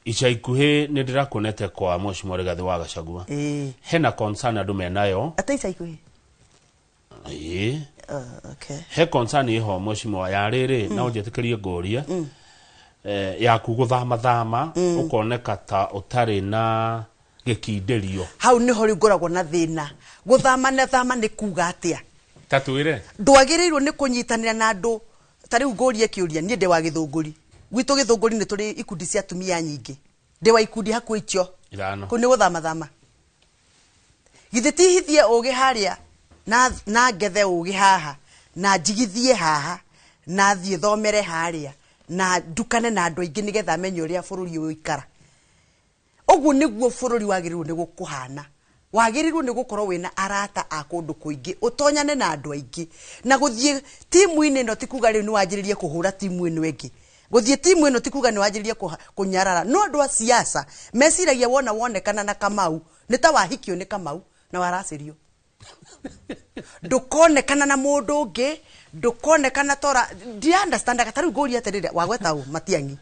ica ikuhi ni ndirakuonete kwa Mheshimiwa Rigathi wa Gachagua hena concern andu menayo ata ica ikuhi okay he concern iho Mheshimiwa ya riri na unjetikirie ngoria ya kuguthama ukoneka ta utari na gikinderio hau niho ringoragwo na thina guthama ni kuuga atia tatuire ndwagirirwo ni kunyitanira na andu tari ngorie kiuria nie ndi wa githunguri gwitu githunguri ni turi ikundi cia atumia nyingi ndi wa ikundi haku icio irano kuni guthama githitihithie ugi haria na ngethe ugi haha na njigithie haha na thie thomere haria na ndukane na andu aingi nigetha menye uria bururi uyu ikara oguo niguo bururi wagirirwo ni gukuhana wagirirwo ni gukorwo wina arata a kundu kuingi utonyane na andu aingi na guthie timu ine no tikuga riu ni wajiririe kuhura timu ino ingi guthie timu ino tikuga ni wajiririe kunyarara no andu a siasa mesiragia wonekana na Kamau ni ta wahikio ni Kamau na waracirio ndukonekana na mundu ungi ndukonekana tora ndi understand gatari ngoria atirire wagweta u Matiang'i